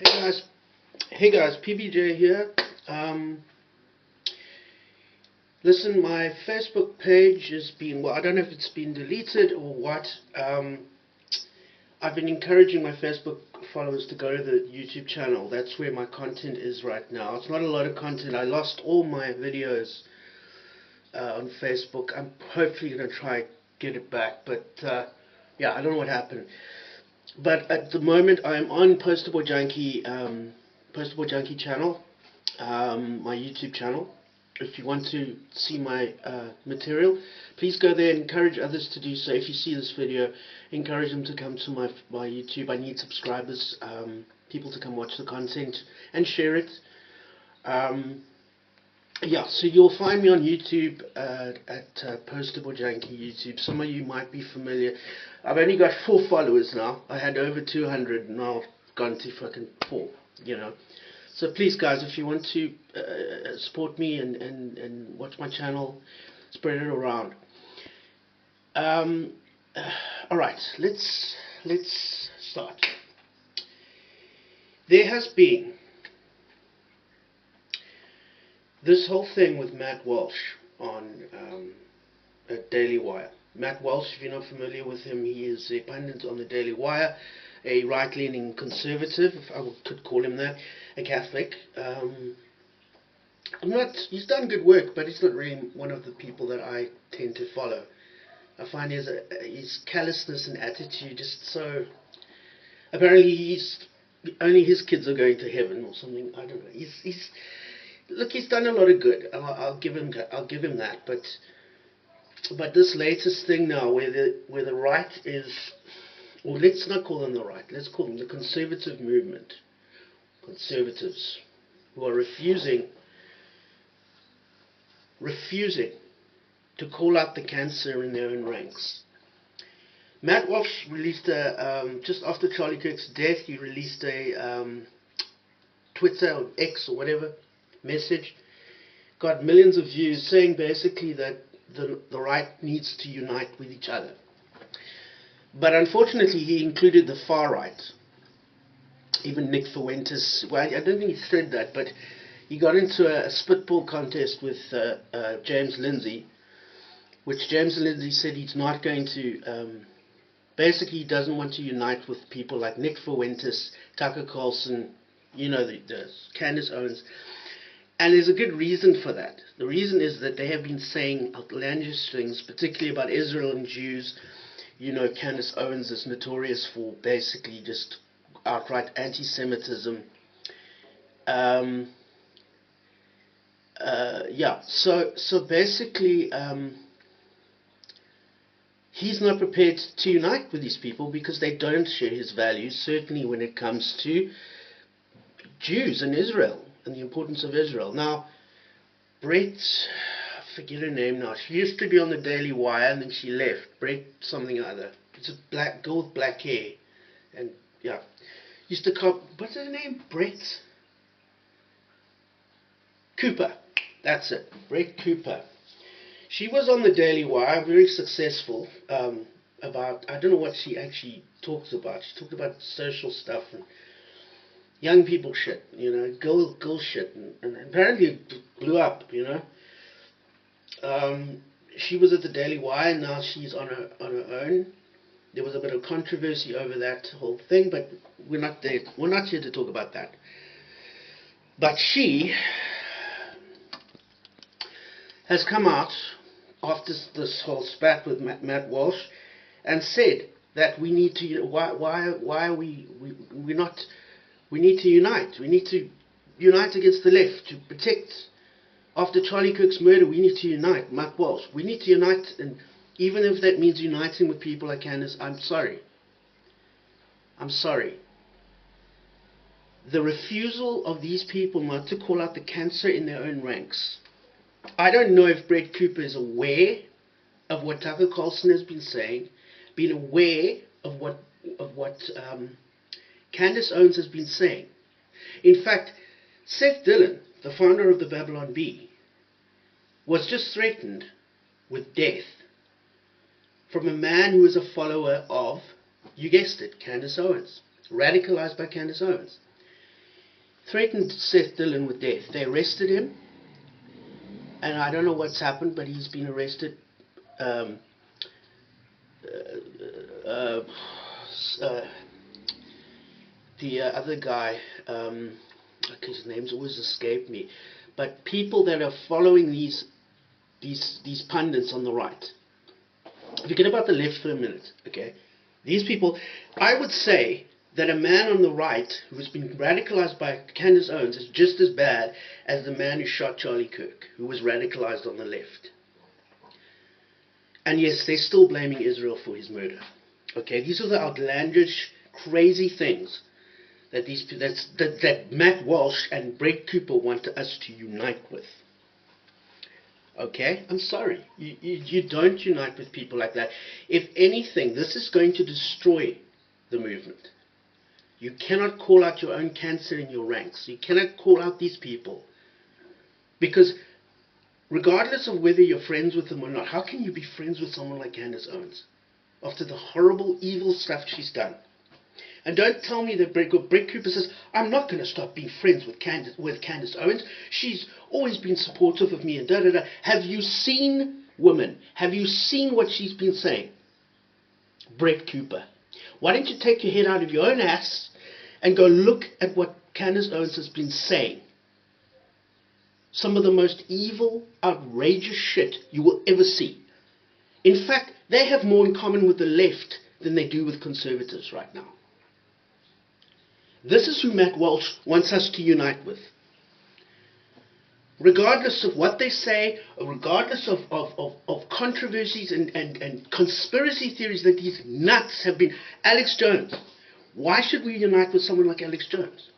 Hey guys, PBJ here. Um, Listen, my Facebook page has been, well, I don't know if it's been deleted or what. I've been encouraging my Facebook followers to go to the YouTube channel. That's where my content is right now. It's not a lot of content. I lost all my videos on Facebook. I'm hopefully going to try get it back, but yeah, I don't know what happened. But at the moment, I'm on Postable Junkie channel, my YouTube channel. If you want to see my material, please go there and encourage others to do so. If you see this video, encourage them to come to my YouTube. I need subscribers, people to come watch the content and share it. Yeah, so you'll find me on YouTube at Postable Junkie YouTube. Some of you might be familiar. I've only got 4 followers now. I had over 200, now I've gone to fucking 4, you know. So please guys, if you want to support me and watch my channel, spread it around. Alright, let's start. There has been this whole thing with Matt Walsh on Daily Wire. Matt Walsh, if you're not familiar with him, he is a pundit on the Daily Wire, a right-leaning conservative, if I could call him that, a Catholic. He's done good work, but he's not really one of the people that I tend to follow. I find his callousness and attitude just so... Apparently only his kids are going to heaven or something. I don't know. Look, he's done a lot of good. I'll give him that. But this latest thing now, where the right is, or let's not call them the right. Let's call them the conservative movement. Conservatives who are refusing to call out the cancer in their own ranks. Matt Walsh released just after Charlie Kirk's death, he released a Twitter or X or whatever message, got millions of views, saying basically that the right needs to unite with each other. But unfortunately he included the far right. Even Nick Fuentes, well, I don't think he said that, but he got into a spitball contest with James Lindsay, which James Lindsay said he's not going to, basically he doesn't want to unite with people like Nick Fuentes, Tucker Carlson, you know, the Candace Owens. And there's a good reason for that. The reason is that they have been saying outlandish things, particularly about Israel and Jews. You know, Candace Owens is notorious for basically just outright anti-Semitism. Yeah, so basically, he's not prepared to unite with these people because they don't share his values, certainly when it comes to Jews and Israel and the importance of Israel. Now, Brett, I forget her name now. She used to be on the Daily Wire and then she left. Brett something or other. It's a black girl with black hair, and yeah, used to come. What's her name? Brett Cooper. That's it. Brett Cooper. She was on the Daily Wire, very successful. About, I don't know what she actually talks about. She talked about social stuff and young people shit, you know, girl shit, and apparently it blew up, you know. She was at the Daily Wire, and now she's on her own. There was a bit of controversy over that whole thing, but we're not there. We're not here to talk about that. But she has come out after this whole spat with Matt Walsh and said that we need to. Why are we're not? We need to unite. We need to unite against the left to protect. After Charlie Kirk's murder, we need to unite. Matt Walsh. We need to unite, and even if that means uniting with people like Candace, I'm sorry. I'm sorry. The refusal of these people not to call out the cancer in their own ranks. I don't know if Brett Cooper is aware of what Tucker Carlson has been saying, been aware of what Candace Owens has been saying. In fact, Seth Dillon, the founder of the Babylon Bee, was just threatened with death from a man who is a follower of, you guessed it, Candace Owens, radicalized by Candace Owens. threatened Seth Dillon with death. They arrested him, and I don't know what's happened, but he's been arrested. Um, uh, uh, the other guy, his name's always escaped me, but people that are following these pundits on the right. Forget about the left for a minute, okay? These people, I would say that a man on the right who has been radicalized by Candace Owens is just as bad as the man who shot Charlie Kirk, who was radicalized on the left. And yes, they're still blaming Israel for his murder. Okay, these are the outlandish, crazy things that that Matt Walsh and Brett Cooper want us to unite with. Okay, I'm sorry. You don't unite with people like that. If anything, this is going to destroy the movement. You cannot call out your own cancer in your ranks. You cannot call out these people. Because regardless of whether you're friends with them or not, how can you be friends with someone like Candace Owens after the horrible, evil stuff she's done? And don't tell me that Brett Cooper says, I'm not going to stop being friends with Candace Owens. She's always been supportive of me and da-da-da. Have you seen, women, have you seen what she's been saying? Brett Cooper. Why don't you take your head out of your own ass and go look at what Candace Owens has been saying? Some of the most evil, outrageous shit you will ever see. In fact, they have more in common with the left than they do with conservatives right now. This is who Matt Walsh wants us to unite with. Regardless of what they say, regardless of controversies and conspiracy theories that these nuts have been. Alex Jones. Why should we unite with someone like Alex Jones?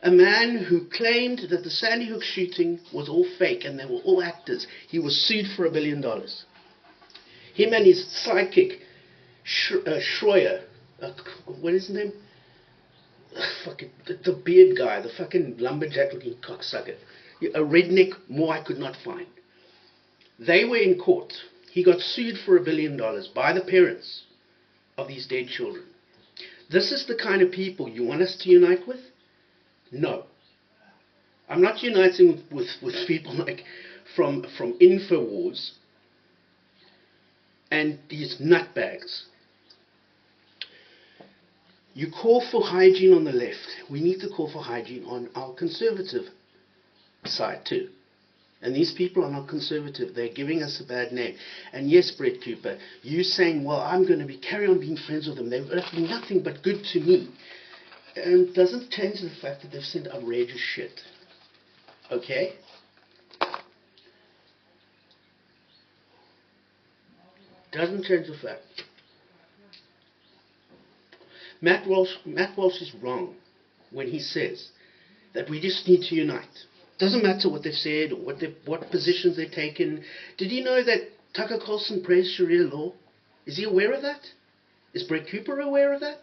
A man who claimed that the Sandy Hook shooting was all fake and they were all actors. He was sued for $1 billion. Him and his sidekick, Schroyer, what is his name? The beard guy, the fucking lumberjack looking cocksucker. A redneck more I could not find. They were in court. He got sued for $1 billion by the parents of these dead children. This is the kind of people you want us to unite with? No. I'm not uniting with people like from InfoWars and these nutbags. You call for hygiene on the left. We need to call for hygiene on our conservative side too. And these people are not conservative. They're giving us a bad name. And yes, Brett Cooper, you saying, well, I'm going to carry on being friends with them. They've done nothing but good to me. Doesn't change the fact that they've said outrageous shit. Okay? Doesn't change the fact. Matt Walsh is wrong when he says that we just need to unite. Doesn't matter what they've said or what positions they've taken. Did you know that Tucker Carlson praised Sharia law? Is he aware of that? Is Brett Cooper aware of that?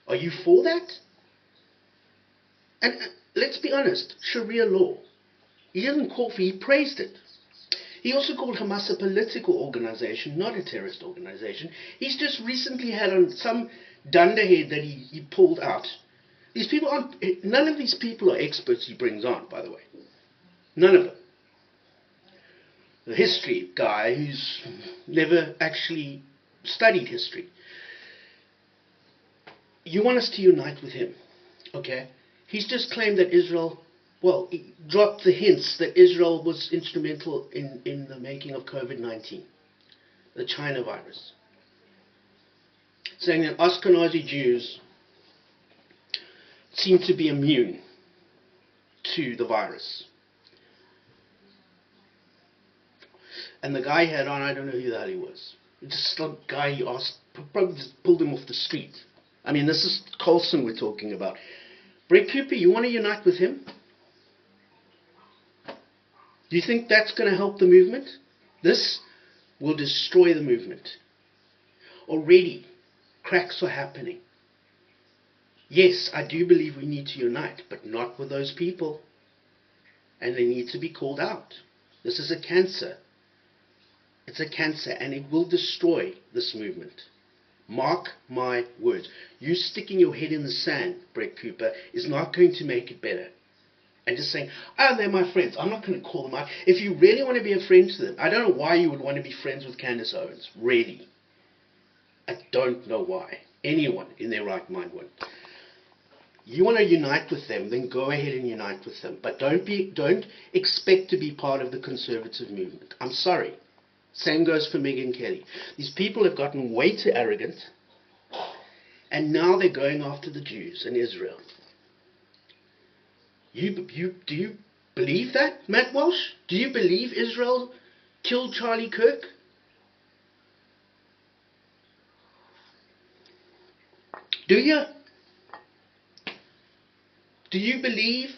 Are you for that? And let's be honest, Sharia law. He didn't call for, he praised it. He also called Hamas a political organization, not a terrorist organization. He's just recently had on some dunderhead that he pulled out. These people aren't, none of these people are experts he brings on, by the way. None of them. The history guy who's never actually studied history. You want us to unite with him, okay? He's just claimed that Israel, well, he dropped the hints that Israel was instrumental in the making of COVID-19, the China virus. Saying that Ashkenazi Jews seem to be immune to the virus. And the guy had on, I don't know who the hell he was. Just some guy he asked, probably just pulled him off the street. I mean, this is Colson we're talking about. Brett Cooper, you want to unite with him? Do you think that's going to help the movement? This will destroy the movement. Already, cracks are happening. Yes, I do believe we need to unite, but not with those people. And they need to be called out. This is a cancer. It's a cancer, and it will destroy this movement. Mark my words. You sticking your head in the sand, Brett Cooper, is not going to make it better. And just saying, oh, they're my friends. I'm not going to call them out. If you really want to be a friend to them, I don't know why you would want to be friends with Candace Owens. Really. I don't know why. Anyone in their right mind would. You want to unite with them, then go ahead and unite with them. But don't expect to be part of the conservative movement. I'm sorry. Same goes for Megyn Kelly. These people have gotten way too arrogant, and now they're going after the Jews and Israel. Do you believe that, Matt Walsh? Do you believe Israel killed Charlie Kirk? Do you? Do you believe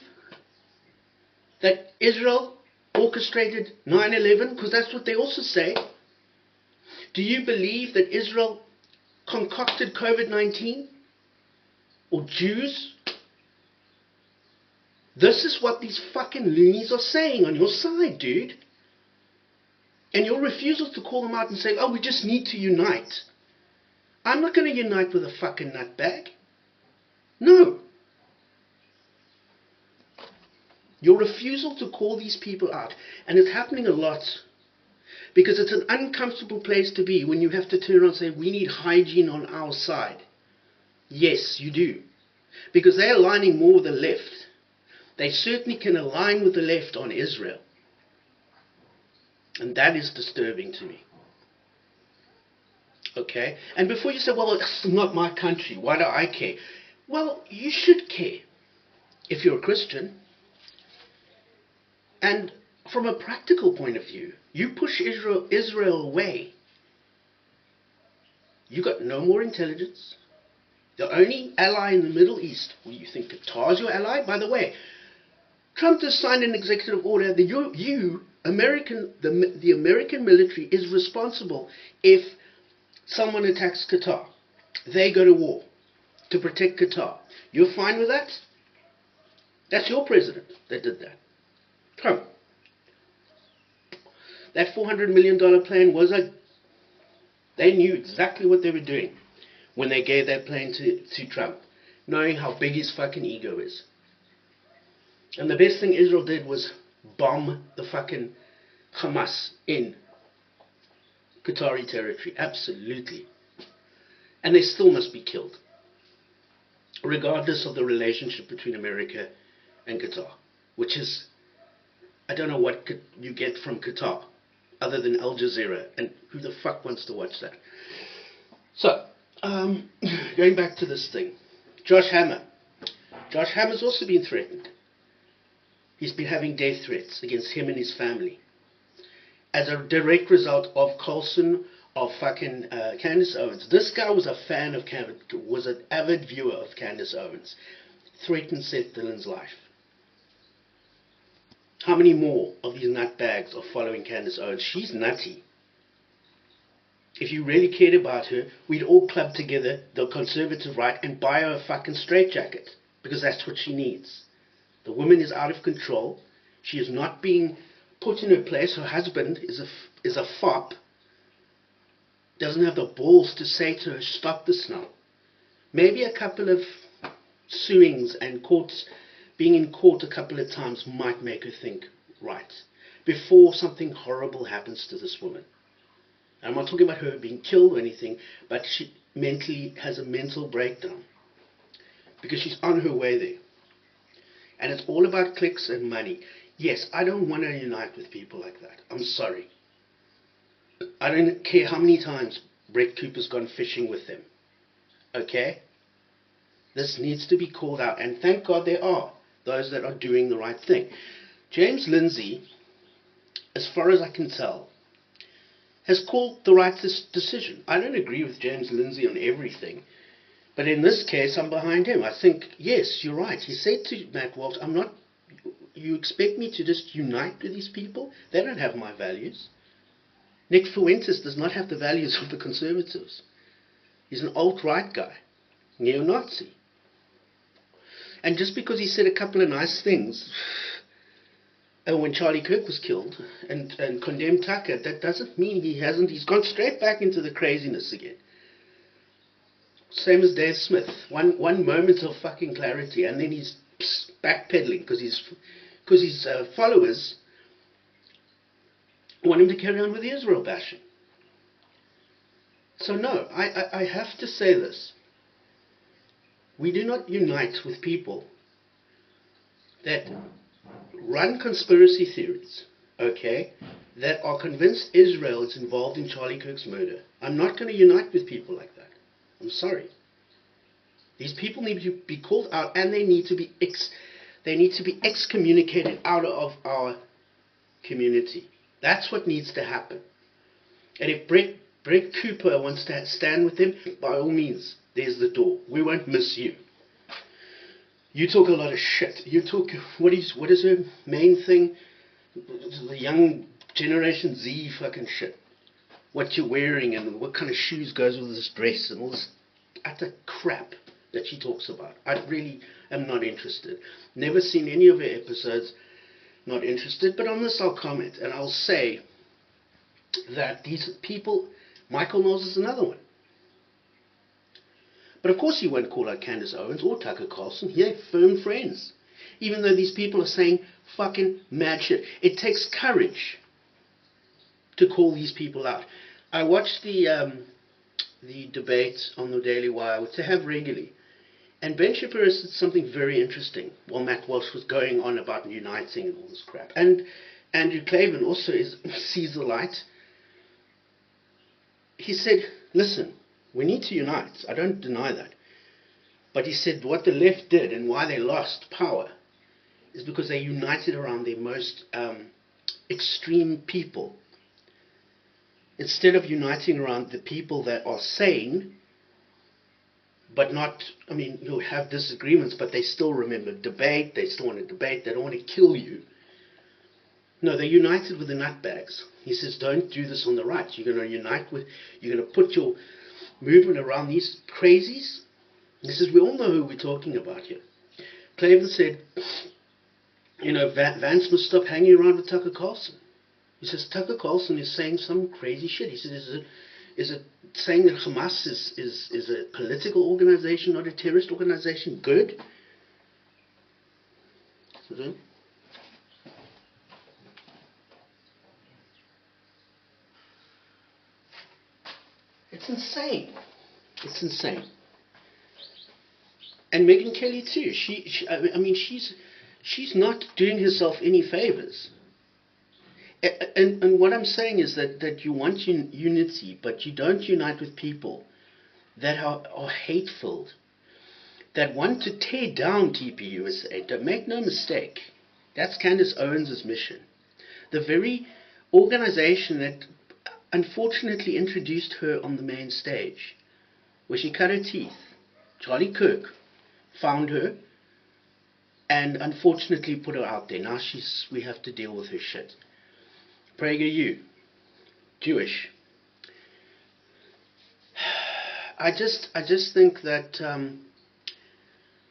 that Israel orchestrated 9/11? Because that's what they also say. Do you believe that Israel concocted COVID-19? Or Jews? This is what these fucking loonies are saying on your side, dude. And your refusal to call them out and say, oh, we just need to unite. I'm not going to unite with a fucking nutbag. No. Your refusal to call these people out, and it's happening a lot, because it's an uncomfortable place to be when you have to turn around and say, we need hygiene on our side. Yes, you do. Because they're aligning more with the left. They certainly can align with the left on Israel. And that is disturbing to me. Okay? And before you say, well, it's not my country, why do I care? Well, you should care if you're a Christian. And from a practical point of view, you push Israel away. You got no more intelligence. The only ally in the Middle East, well, you think Qatar's your ally? By the way, Trump just signed an executive order that the American military is responsible if someone attacks Qatar. They go to war to protect Qatar. You're fine with that? That's your president that did that. Trump. That $400 million plan was they knew exactly what they were doing when they gave that plan to Trump, knowing how big his fucking ego is. And the best thing Israel did was bomb the fucking Hamas in Qatari territory. Absolutely. And they still must be killed, regardless of the relationship between America and Qatar, which is, I don't know what you get from Qatar other than Al Jazeera, and who the fuck wants to watch that? So, going back to this thing, Josh Hammer. Josh Hammer's also been threatened. He's been having death threats against him and his family as a direct result of Colson, of fucking Candace Owens. This guy was a fan of was an avid viewer of Candace Owens. Threatened Seth Dillon's life. How many more of these nutbags are following Candace Owens? She's nutty. If you really cared about her, we'd all club together, the conservative right, and buy her a fucking straitjacket, because that's what she needs. The woman is out of control. She is not being put in her place. Her husband is a fop. Doesn't have the balls to say to her, stop this now. Maybe a couple of suings and courts, being in court a couple of times might make her think right, before something horrible happens to this woman. I'm not talking about her being killed or anything, but she mentally has a mental breakdown, because she's on her way there. And it's all about clicks and money. Yes, I don't want to unite with people like that. I'm sorry. I don't care how many times Brett Cooper's gone fishing with them. Okay? This needs to be called out. And thank God there are those that are doing the right thing. James Lindsay, as far as I can tell, has called the right decision. I don't agree with James Lindsay on everything. But in this case, I'm behind him. I think, yes, you're right. He said to Matt Walsh, you expect me to just unite with these people? They don't have my values. Nick Fuentes does not have the values of the conservatives. He's an alt-right guy, neo-Nazi. And just because he said a couple of nice things when Charlie Kirk was killed and condemned Tucker, that doesn't mean he's gone straight back into the craziness again. Same as Dave Smith. One moment of fucking clarity, and then he's backpedaling because his followers want him to carry on with the Israel bashing. So no, I have to say this. We do not unite with people that run conspiracy theories, okay, that are convinced Israel is involved in Charlie Kirk's murder. I'm not going to unite with people like that. I'm sorry. These people need to be called out, and they need to be excommunicated out of our community. That's what needs to happen. And if Brett Cooper wants to stand with them, by all means, there's the door. We won't miss you. You talk a lot of shit. You talk, what is her main thing? The young generation Z fucking shit. What you're wearing and what kind of shoes goes with this dress and all this utter crap that she talks about. I really am not interested. Never seen any of her episodes. Not interested. But on this I'll comment, and I'll say that these people, Michael Knowles is another one. But of course he won't call out Candace Owens or Tucker Carlson. They're firm friends. Even though these people are saying fucking mad shit. It takes courage to call these people out. I watched the debate on the Daily Wire, which they have regularly. And Ben Shapiro said something very interesting while Matt Walsh was going on about uniting and all this crap. And Andrew Klavan also sees the light. He said, listen, we need to unite. I don't deny that. But he said what the left did and why they lost power is because they united around their most extreme people. Instead of uniting around the people that are sane, but not, I mean, you'll have disagreements, but they still remember debate, they still want to debate, they don't want to kill you. No, they united with the nutbags. He says, don't do this on the right. You're going to unite with, you're going to put your movement around these crazies. He says, we all know who we're talking about here. Klavan said, you know, Vance must stop hanging around with Tucker Carlson. He says, Tucker Carlson is saying some crazy shit. He says, is it saying that Hamas is a political organization, not a terrorist organization, good? It's insane. It's insane. And Megyn Kelly too. I mean, she's not doing herself any favors. And what I'm saying is that you want unity, but you don't unite with people that are hateful, that want to tear down TPUSA. Make no mistake, that's Candace Owens' mission. The very organization that unfortunately introduced her on the main stage, where she cut her teeth. Charlie Kirk found her and unfortunately put her out there. Now we have to deal with her shit. PragerU, Jewish. I just think that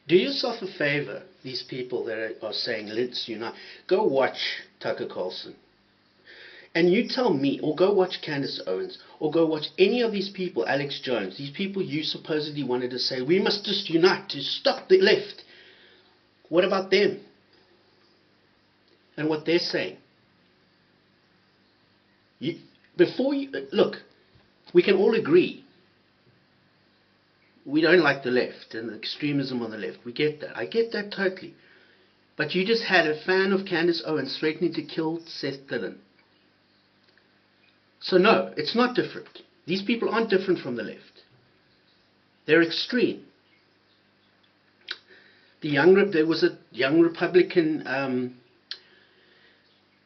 do yourself a favor, these people that are saying let's unite. Go watch Tucker Carlson. And you tell me, or go watch Candace Owens, or go watch any of these people, Alex Jones, these people you supposedly wanted to say, we must just unite to stop the left. What about them? And what they're saying? Look, we can all agree. We don't like the left and the extremism on the left. We get that. I get that totally. But you just had a fan of Candace Owens threatening to kill Seth Dillon. So no, it's not different. These people aren't different from the left. They're extreme. There was a young Republican,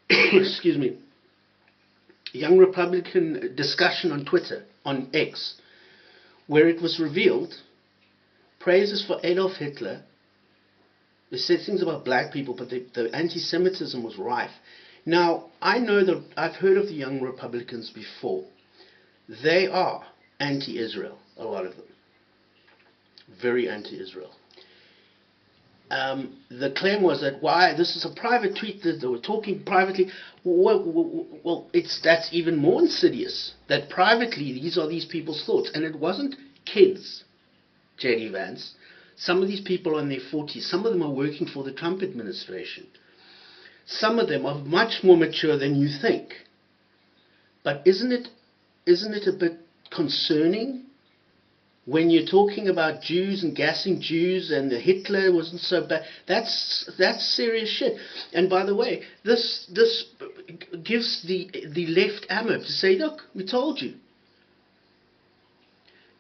excuse me, young Republican discussion on Twitter, on X, where it was revealed praises for Adolf Hitler. They said things about black people, but the anti-Semitism was rife. Now, I know that I've heard of the young Republicans before. They are anti-Israel, a lot of them. Very anti-Israel. The claim was that this is a private tweet, that they were talking privately. Well, that's even more insidious, that privately these are these people's thoughts. And it wasn't kids J.D. Vance. Some of these people are in their 40s. Some of them are working for the Trump administration. Some of them are much more mature than you think. But isn't it a bit concerning when you're talking about Jews and gassing Jews and Hitler wasn't so bad? That's serious shit. And by the way, this gives the left ammo to say, look, we told you.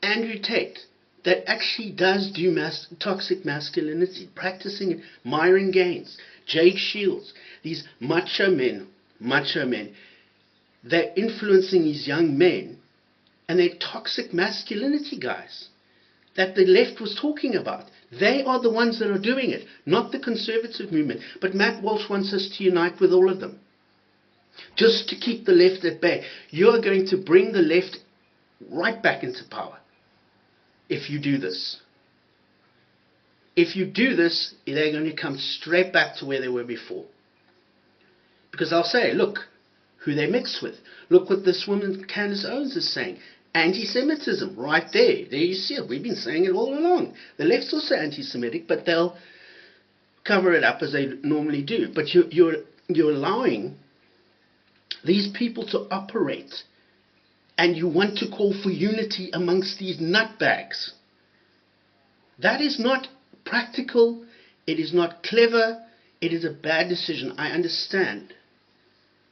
Andrew Tate, that actually does do toxic masculinity, practicing it. Myron Gaines, Jake Shields, these macho men, they're influencing these young men, and they're toxic masculinity guys that the left was talking about. They are the ones that are doing it, not the conservative movement. But Matt Walsh wants us to unite with all of them, just to keep the left at bay. You're going to bring the left right back into power if you do this. If you do this, they're going to come straight back to where they were before. Because I'll say, look who they mix with. Look what this woman, Candace Owens, is saying. Anti-Semitism, right there. There you see it. We've been saying it all along. The left's also anti-Semitic, but they'll cover it up as they normally do. But you're allowing these people to operate, and you want to call for unity amongst these nutbags. That is not practical. It is not clever. It is a bad decision. I understand.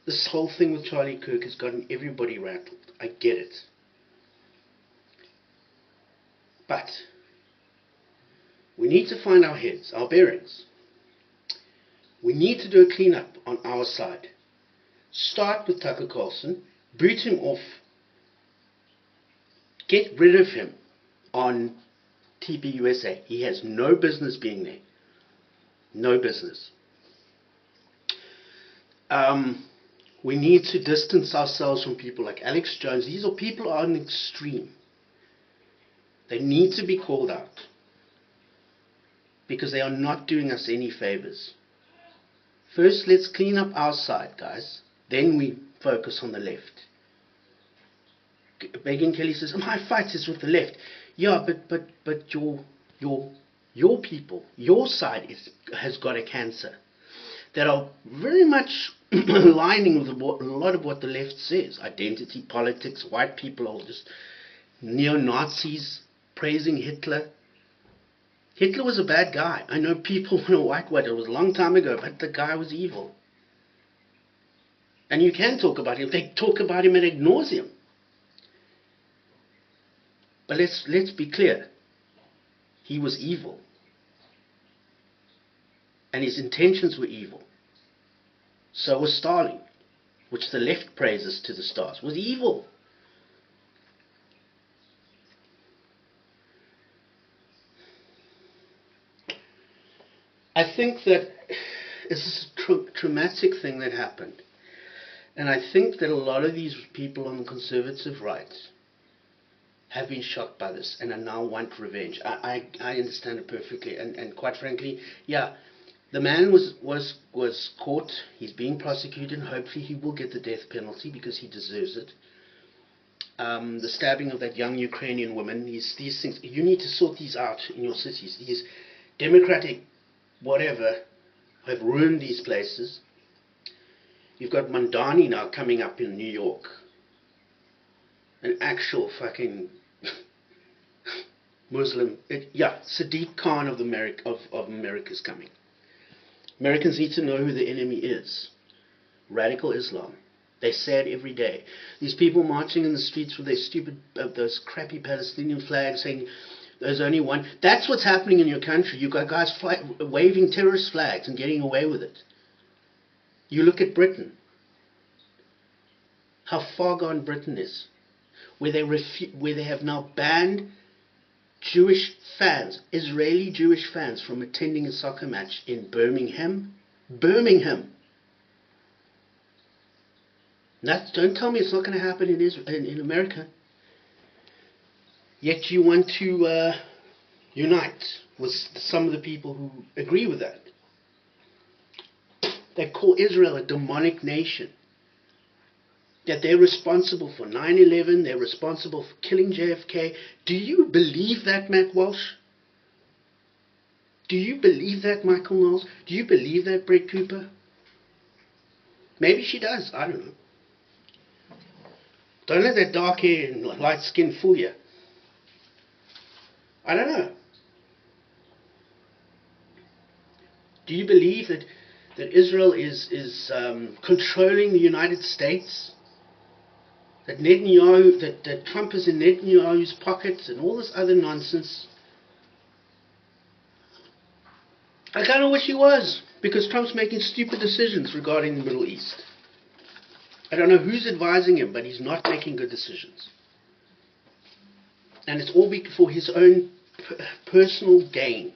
This whole thing with Charlie Kirk has gotten everybody rattled. I get it. But we need to find our heads, our bearings. We need to do a cleanup on our side. Start with Tucker Carlson, boot him off, get rid of him on TPUSA. He has no business being there. No business. We need to distance ourselves from people like Alex Jones. These are people who are on the extreme. They need to be called out, because they are not doing us any favors. First, let's clean up our side, guys. Then we focus on the left. Megan Kelly says, my fight is with the left. Yeah, but your people, your side has got a cancer that are very much aligning with a lot of what the left says. Identity politics, white people are just neo-Nazis, praising Hitler. Hitler was a bad guy. I know people want to whitewash it. It was a long time ago, but the guy was evil. And you can talk about him. They talk about him ad nauseum. But let's be clear. He was evil. And his intentions were evil. So was Stalin, which the left praises to the stars, was evil. I think that it's a traumatic thing that happened. And I think that a lot of these people on the conservative right have been shocked by this and are now want revenge. I understand it perfectly. And quite frankly, yeah, the man was caught. He's being prosecuted. And hopefully he will get the death penalty because he deserves it. The stabbing of that young Ukrainian woman, these things, you need to sort these out in your cities. These democratic whatever have ruined these places. You've got Mandani now coming up in New York. An actual fucking Muslim. Sadiq Khan of America's coming. Americans need to know who the enemy is. Radical Islam. They say it every day. These people marching in the streets with their stupid, those crappy Palestinian flags saying there's only one. That's what's happening in your country. You've got guys waving terrorist flags and getting away with it. You look at Britain. How far gone Britain is. Where they have now banned Jewish fans, Israeli Jewish fans, from attending a soccer match in Birmingham. Don't tell me it's not going to happen in America. Yet you want to unite with some of the people who agree with that. They call Israel a demonic nation. that they're responsible for 9/11, they're responsible for killing JFK. Do you believe that, Matt Walsh? Do you believe that, Michael Knowles? Do you believe that, Brett Cooper? Maybe she does, I don't know. Don't let that dark hair and light skin fool you. I don't know. Do you believe that Israel is controlling the United States? That Netanyahu, that Trump is in Netanyahu's pockets and all this other nonsense? I kind of wish he was, because Trump's making stupid decisions regarding the Middle East. I don't know who's advising him, but he's not making good decisions. And it's all for his own personal gain.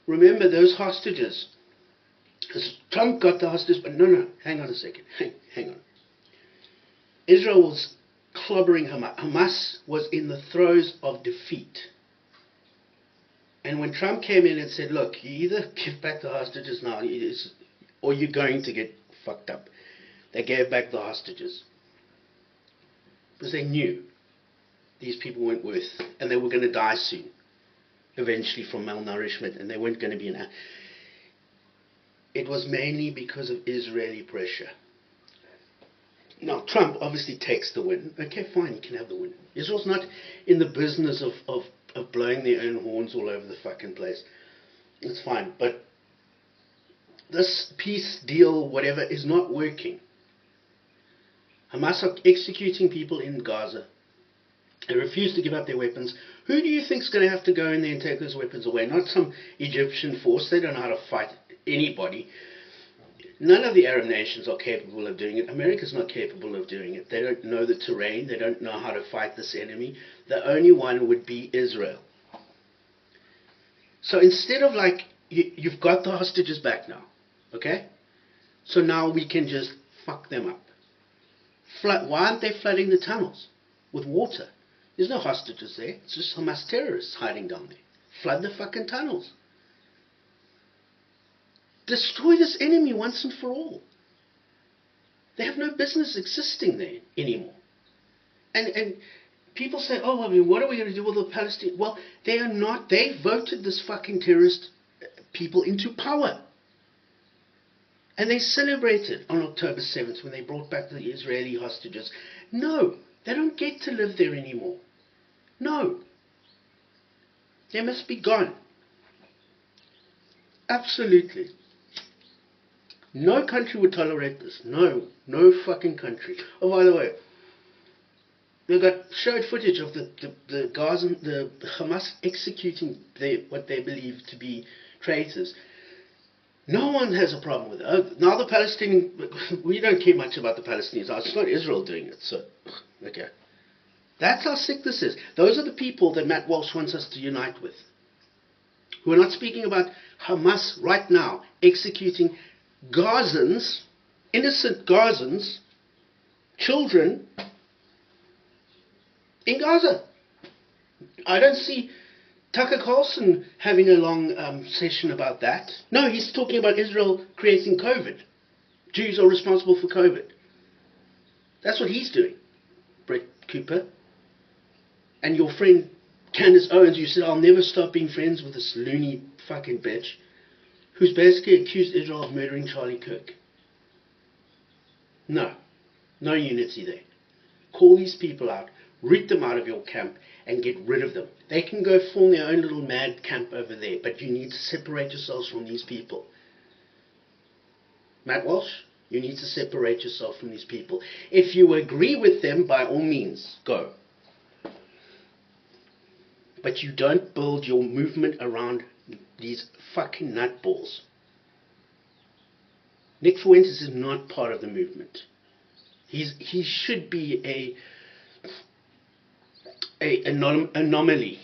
Remember those hostages. Trump got the hostages, but no, hang on a second. Hang on. Israel was clobbering Hamas. Hamas was in the throes of defeat. And when Trump came in and said, look, you either give back the hostages now, or you're going to get fucked up. They gave back the hostages. Because they knew these people weren't worth, and they were going to die soon. Eventually from malnourishment, and they weren't going to be in. It was mainly because of Israeli pressure. Now, Trump obviously takes the win. Okay, fine, he can have the win. Israel's not in the business of blowing their own horns all over the fucking place. It's fine, but this peace deal, whatever, is not working. Hamas are executing people in Gaza. They refuse to give up their weapons. Who do you think is going to have to go in there and take those weapons away? Not some Egyptian force. They don't know how to fight anybody. None of the Arab nations are capable of doing it. America's not capable of doing it. They don't know the terrain. They don't know how to fight this enemy. The only one would be Israel. So instead of you've got the hostages back now, okay? So now we can just fuck them up. Why aren't they flooding the tunnels with water? There's no hostages there. It's just Hamas terrorists hiding down there. Flood the fucking tunnels. Destroy this enemy once and for all. They have no business existing there anymore. And people say, oh, I mean, what are we going to do with the Palestinians? Well, they are not. They voted this fucking terrorist people into power. And they celebrated on October 7th when they brought back the Israeli hostages. No, they don't get to live there anymore. No. They must be gone. Absolutely. No country would tolerate this. No fucking country. Oh, by the way, they showed footage of the Hamas executing what they believe to be traitors. No one has a problem with it. Now the Palestinian, we don't care much about the Palestinians. It's not Israel doing it. So, okay. That's how sick this is. Those are the people that Matt Walsh wants us to unite with. We're not speaking about Hamas right now executing Gazans, innocent Gazans, children in Gaza. I don't see Tucker Carlson having a long session about that. No, he's talking about Israel creating COVID. Jews are responsible for COVID. That's what he's doing, Brett Cooper. And your friend Candace Owens, you said, I'll never stop being friends with this loony fucking bitch, who's basically accused Israel of murdering Charlie Kirk. No unity there. Call these people out, root them out of your camp, and get rid of them. They can go form their own little mad camp over there, but you need to separate yourselves from these people. Matt Walsh, you need to separate yourself from these people. If you agree with them, by all means, go. But you don't build your movement around these fucking nutballs. Nick Fuentes is not part of the movement. He should be an anomaly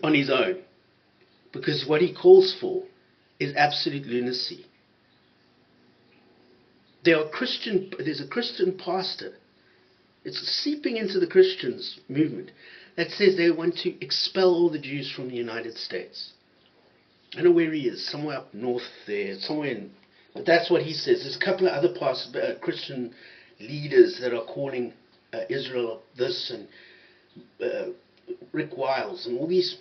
on his own, because what he calls for is absolute lunacy. There's a Christian pastor. It's seeping into the Christians movement that says they want to expel all the Jews from the United States. I don't know where he is, somewhere up north there, but that's what he says. There's a couple of other Christian leaders that are calling Israel this, and Rick Wiles and all these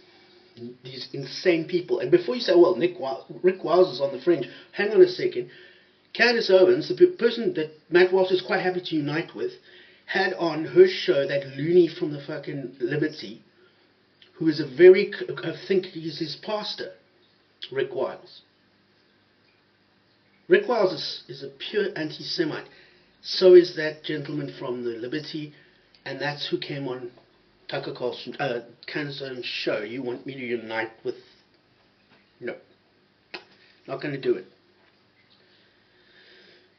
insane people. And before you say, well, Rick Wiles is on the fringe, hang on a second. Candace Owens, the person that Matt Walsh is quite happy to unite with, had on her show that loony from the fucking Liberty, who is I think he's his pastor, Rick Wiles. Rick Wiles is a pure anti-Semite. So is that gentleman from the Liberty, and that's who came on Tucker Carlson, Candace Owens' show. You want me to unite with? No, not going to do it.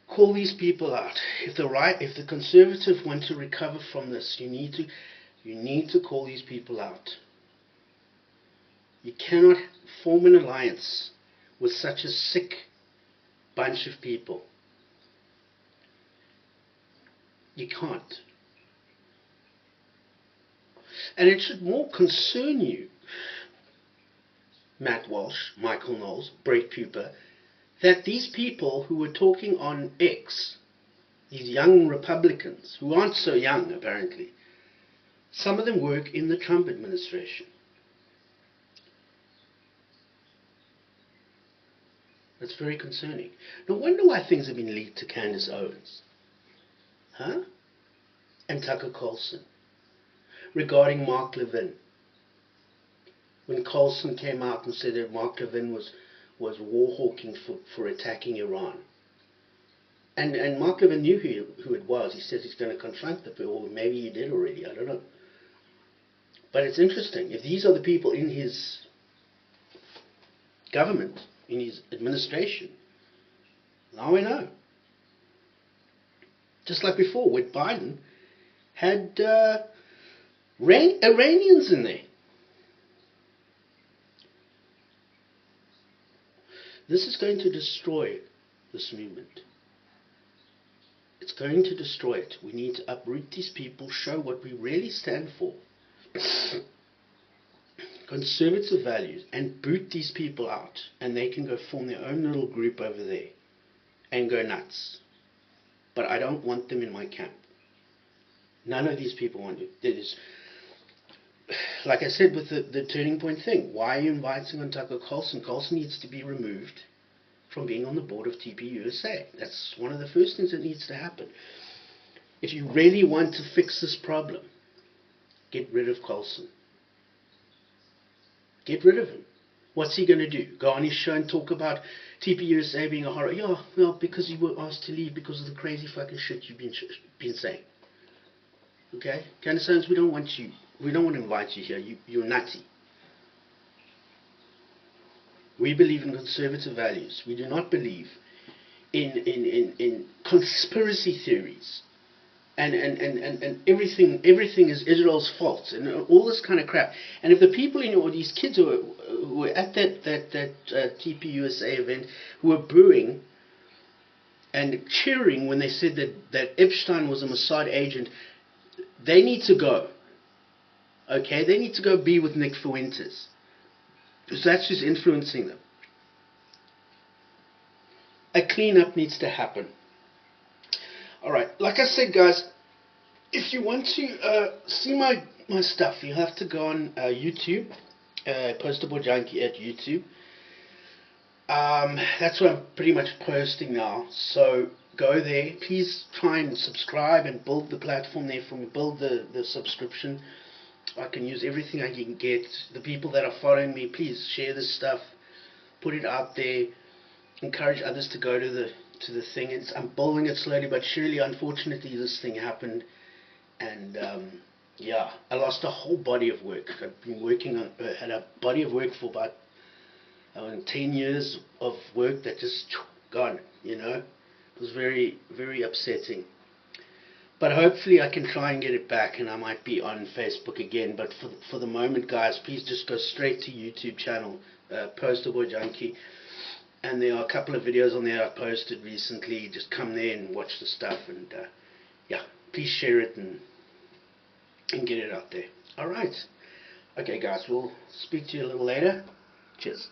Call these people out. If the conservatives want to recover from this, you need to call these people out. You cannot form an alliance with such a sick bunch of people. You can't. And it should more concern you, Matt Walsh, Michael Knowles, Brett Cooper, that these people who were talking on X, these young Republicans, who aren't so young apparently, some of them work in the Trump administration. That's very concerning. No wonder why things have been leaked to Candace Owens. Huh? And Tucker Carlson. Regarding Mark Levin. When Carlson came out and said that Mark Levin was war hawking for attacking Iran. And Mark Levin knew who it was. He says he's going to confront the people. Or maybe he did already. I don't know. But it's interesting. If these are the people in his government, in his administration, now we know. Just like before, with Biden, had Iranians in there. This is going to destroy this movement. It's going to destroy it. We need to uproot these people, show what we really stand for. Conservative values, and boot these people out, and they can go form their own little group over there and go nuts. But I don't want them in my camp. None of these people want to. Like I said with the turning point thing, why are you inviting on Tucker Carlson? Carlson needs to be removed from being on the board of TPUSA. That's one of the first things that needs to happen. If you really want to fix this problem, get rid of Carlson. Get rid of him. What's he going to do? Go on his show and talk about TPUSA being a horror? Yeah, well, because you were asked to leave because of the crazy fucking shit you've been saying. Okay? Candace Owens, we don't want you. We don't want to invite you here. You're nutty. We believe in conservative values. We do not believe in conspiracy theories and everything is Israel's fault and all this kind of crap. And if the people or these kids who were at that TPUSA event, who were booing and cheering when they said that Epstein was a Mossad agent, they need to go. Okay, they need to go be with Nick Fuentes, because that's who's influencing them. A cleanup needs to happen. Alright, like I said, guys, if you want to see my stuff, you have to go on YouTube, Postable Junkie at YouTube. That's where I'm pretty much posting now, so go there. Please try and subscribe and build the platform there for me, build the subscription. I can use everything I can get. The people that are following me, please share this stuff, put it out there, encourage others to go to the thing. I'm building it slowly but surely. Unfortunately, this thing happened, and yeah, I lost a whole body of work. I've been working on had a body of work for about 10 years of work that just gone. You know, it was very, very upsetting. But hopefully I can try and get it back, and I might be on Facebook again. But for the moment, guys, please just go straight to YouTube channel, Poster Boy Junkie. And there are a couple of videos on there I posted recently. Just come there and watch the stuff. And yeah, please share it and get it out there. Alright. Okay, guys, we'll speak to you a little later. Cheers.